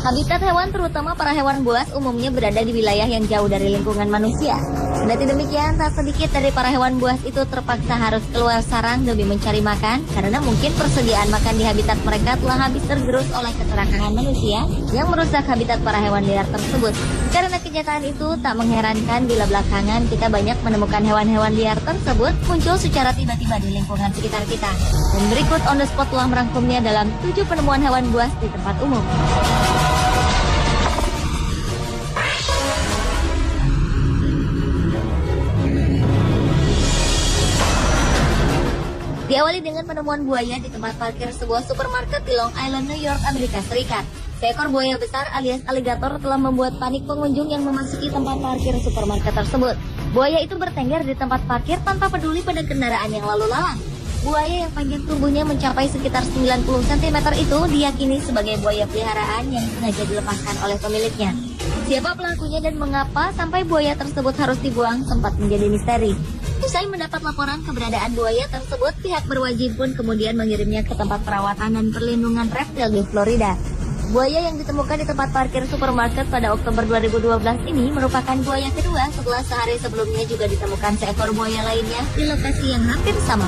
Habitat hewan terutama para hewan buas umumnya berada di wilayah yang jauh dari lingkungan manusia. Kendati demikian, tak sedikit dari para hewan buas itu terpaksa harus keluar sarang demi mencari makan karena mungkin persediaan makan di habitat mereka telah habis tergerus oleh keserakahan manusia yang merusak habitat para hewan liar tersebut. Karena kenyataan itu tak mengherankan bila belakangan kita banyak menemukan hewan-hewan liar tersebut muncul secara tiba-tiba di lingkungan sekitar kita. Dan berikut on the spot telah merangkumnya dalam 7 penemuan hewan buas di tempat umum. Diawali dengan penemuan buaya di tempat parkir sebuah supermarket di Long Island, New York, Amerika Serikat. Seekor buaya besar alias aligator telah membuat panik pengunjung yang memasuki tempat parkir supermarket tersebut. Buaya itu bertengger di tempat parkir tanpa peduli pada kendaraan yang lalu lalang. Buaya yang panjang tubuhnya mencapai sekitar 90 cm itu diyakini sebagai buaya peliharaan yang sengaja dilepaskan oleh pemiliknya. Siapa pelakunya dan mengapa sampai buaya tersebut harus dibuang sempat menjadi misteri. Usai mendapat laporan keberadaan buaya tersebut, pihak berwajib pun kemudian mengirimnya ke tempat perawatan dan perlindungan reptil di Florida. Buaya yang ditemukan di tempat parkir supermarket pada Oktober 2012 ini merupakan buaya kedua setelah sehari sebelumnya juga ditemukan seekor buaya lainnya di lokasi yang hampir sama.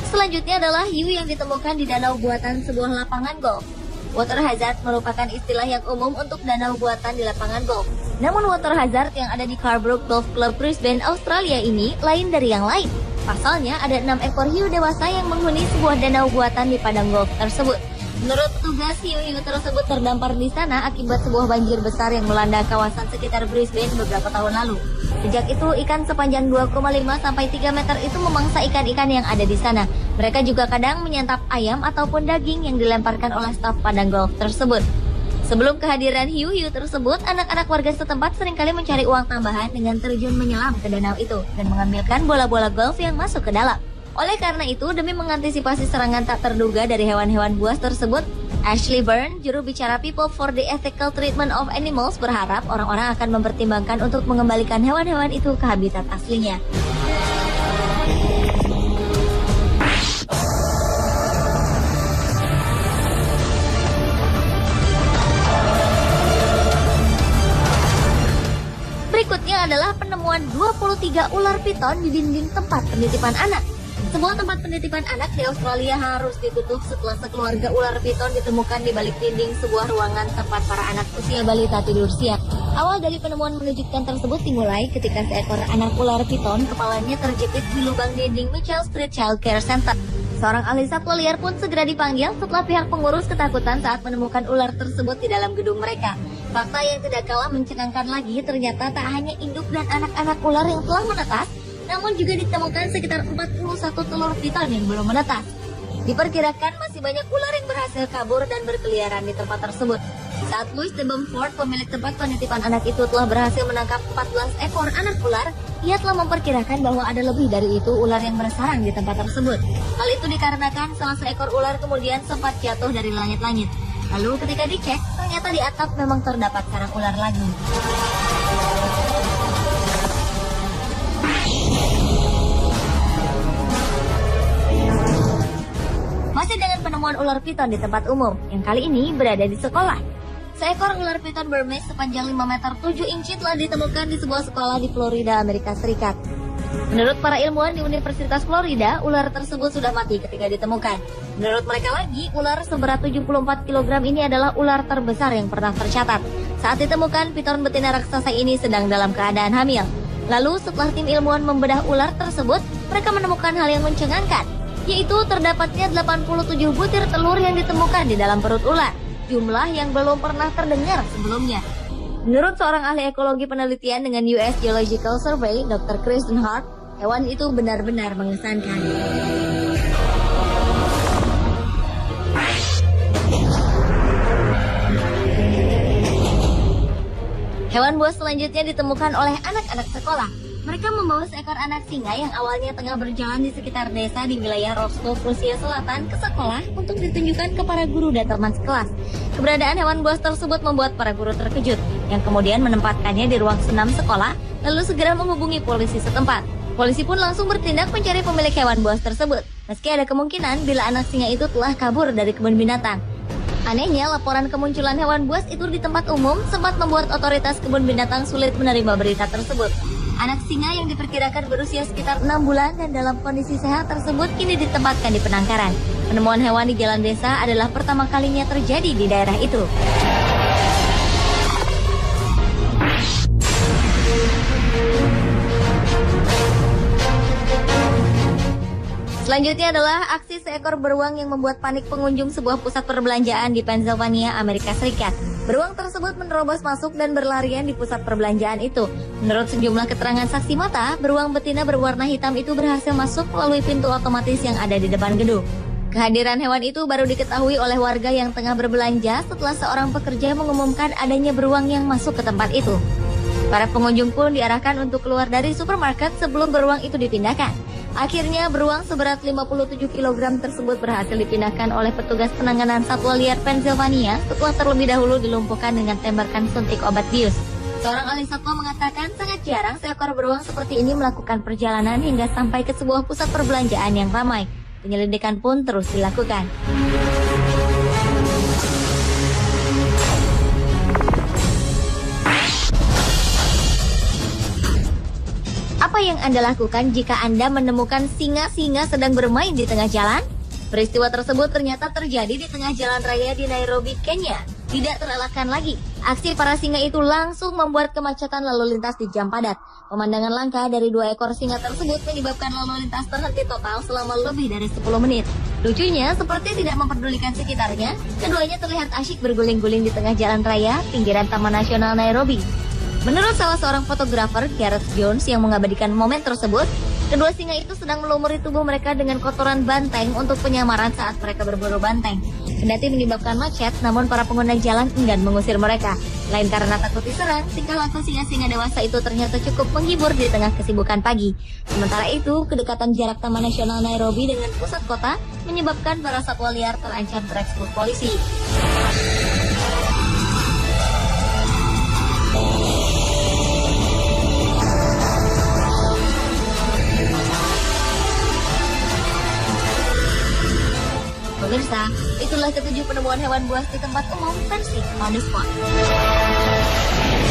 Selanjutnya adalah hiu yang ditemukan di danau buatan sebuah lapangan golf. Water hazard merupakan istilah yang umum untuk danau buatan di lapangan golf. Namun water hazard yang ada di Carbrook Golf Club Brisbane, Australia ini lain dari yang lain. Pasalnya ada 6 ekor hiu dewasa yang menghuni sebuah danau buatan di padang golf tersebut. Menurut petugas, hiu-hiu tersebut terdampar di sana akibat sebuah banjir besar yang melanda kawasan sekitar Brisbane beberapa tahun lalu. Sejak itu, ikan sepanjang 2,5 sampai 3 meter itu memangsa ikan-ikan yang ada di sana. Mereka juga kadang menyantap ayam ataupun daging yang dilemparkan oleh staf padang golf tersebut. Sebelum kehadiran hiu-hiu tersebut, anak-anak warga setempat seringkali mencari uang tambahan dengan terjun menyelam ke danau itu dan mengambilkan bola-bola golf yang masuk ke dalam. Oleh karena itu, demi mengantisipasi serangan tak terduga dari hewan-hewan buas tersebut, Ashley Byrne, juru bicara People for the Ethical Treatment of Animals, berharap orang-orang akan mempertimbangkan untuk mengembalikan hewan-hewan itu ke habitat aslinya. Berikutnya adalah penemuan 23 ular piton di dinding tempat penitipan anak. Sebuah tempat penitipan anak di Australia harus ditutup setelah sekeluarga ular piton ditemukan di balik dinding sebuah ruangan tempat para anak usia balita tidur siang. Awal dari penemuan mengejutkan tersebut dimulai ketika seekor anak ular piton kepalanya terjepit di lubang dinding Mitchell Street Child Care Center. Seorang ahli satwa liar pun segera dipanggil setelah pihak pengurus ketakutan saat menemukan ular tersebut di dalam gedung mereka. Fakta yang tidak kalah mencengangkan lagi, ternyata tak hanya induk dan anak-anak ular yang telah menetas, namun juga ditemukan sekitar 41 telur piton yang belum menetas. Diperkirakan masih banyak ular yang berhasil kabur dan berkeliaran di tempat tersebut. Saat Louis de Bumford, pemilik tempat penitipan anak itu telah berhasil menangkap 14 ekor anak ular, ia telah memperkirakan bahwa ada lebih dari itu ular yang bersarang di tempat tersebut. Hal itu dikarenakan salah seekor ular kemudian sempat jatuh dari langit-langit. Lalu ketika dicek, ternyata di atap memang terdapat sarang ular lagi. Masih dengan penemuan ular piton di tempat umum, yang kali ini berada di sekolah. Seekor ular piton Burmese sepanjang 5 meter 7 inci telah ditemukan di sebuah sekolah di Florida, Amerika Serikat. Menurut para ilmuwan di Universitas Florida, ular tersebut sudah mati ketika ditemukan. Menurut mereka lagi, ular seberat 74 kg ini adalah ular terbesar yang pernah tercatat. Saat ditemukan, piton betina raksasa ini sedang dalam keadaan hamil. Lalu setelah tim ilmuwan membedah ular tersebut, mereka menemukan hal yang mencengangkan, yaitu terdapatnya 87 butir telur yang ditemukan di dalam perut ular, jumlah yang belum pernah terdengar sebelumnya. Menurut seorang ahli ekologi penelitian dengan US Geological Survey, Dr. Kristen Hart, hewan itu benar-benar mengesankan. Hewan buas selanjutnya ditemukan oleh anak-anak sekolah. Mereka membawa seekor anak singa yang awalnya tengah berjalan di sekitar desa di wilayah Roscoe, Rusia Selatan ke sekolah untuk ditunjukkan ke para guru dan teman sekelas. Keberadaan hewan buas tersebut membuat para guru terkejut, yang kemudian menempatkannya di ruang senam sekolah, lalu segera menghubungi polisi setempat. Polisi pun langsung bertindak mencari pemilik hewan buas tersebut, meski ada kemungkinan bila anak singa itu telah kabur dari kebun binatang. Anehnya, laporan kemunculan hewan buas itu di tempat umum sempat membuat otoritas kebun binatang sulit menerima berita tersebut. Anak singa yang diperkirakan berusia sekitar 6 bulan dan dalam kondisi sehat tersebut kini ditempatkan di penangkaran. Penemuan hewan di jalan desa adalah pertama kalinya terjadi di daerah itu. Selanjutnya adalah aksi seekor beruang yang membuat panik pengunjung sebuah pusat perbelanjaan di Pennsylvania, Amerika Serikat. Beruang tersebut menerobos masuk dan berlarian di pusat perbelanjaan itu. Menurut sejumlah keterangan saksi mata, beruang betina berwarna hitam itu berhasil masuk melalui pintu otomatis yang ada di depan gedung. Kehadiran hewan itu baru diketahui oleh warga yang tengah berbelanja setelah seorang pekerja mengumumkan adanya beruang yang masuk ke tempat itu. Para pengunjung pun diarahkan untuk keluar dari supermarket sebelum beruang itu dipindahkan. Akhirnya beruang seberat 57 kg tersebut berhasil dipindahkan oleh petugas penanganan satwa liar Pennsylvania setelah terlebih dahulu dilumpuhkan dengan tembakan suntik obat bius. Seorang ahli satwa mengatakan sangat jarang seekor beruang seperti ini melakukan perjalanan hingga sampai ke sebuah pusat perbelanjaan yang ramai. Penyelidikan pun terus dilakukan. Apa yang Anda lakukan jika Anda menemukan singa-singa sedang bermain di tengah jalan? Peristiwa tersebut ternyata terjadi di tengah jalan raya di Nairobi, Kenya. Tidak terelakkan lagi, aksi para singa itu langsung membuat kemacetan lalu lintas di jam padat. Pemandangan langka dari 2 ekor singa tersebut menyebabkan lalu lintas terhenti total selama lebih dari 10 menit. Lucunya, seperti tidak memperdulikan sekitarnya, keduanya terlihat asyik berguling-guling di tengah jalan raya pinggiran Taman Nasional Nairobi. Menurut salah seorang fotografer, Gareth Jones, yang mengabadikan momen tersebut, kedua singa itu sedang melumuri tubuh mereka dengan kotoran banteng untuk penyamaran saat mereka berburu banteng. Kendati menyebabkan macet, namun para pengguna jalan enggan mengusir mereka. Lain karena takut diserang, tingkah laku singa-singa dewasa itu ternyata cukup menghibur di tengah kesibukan pagi. Sementara itu, kedekatan jarak Taman Nasional Nairobi dengan pusat kota menyebabkan para satwa liar terancam terekspos polisi. Pemirsa, itulah ketujuh penemuan hewan buas di tempat umum versi On The Spot.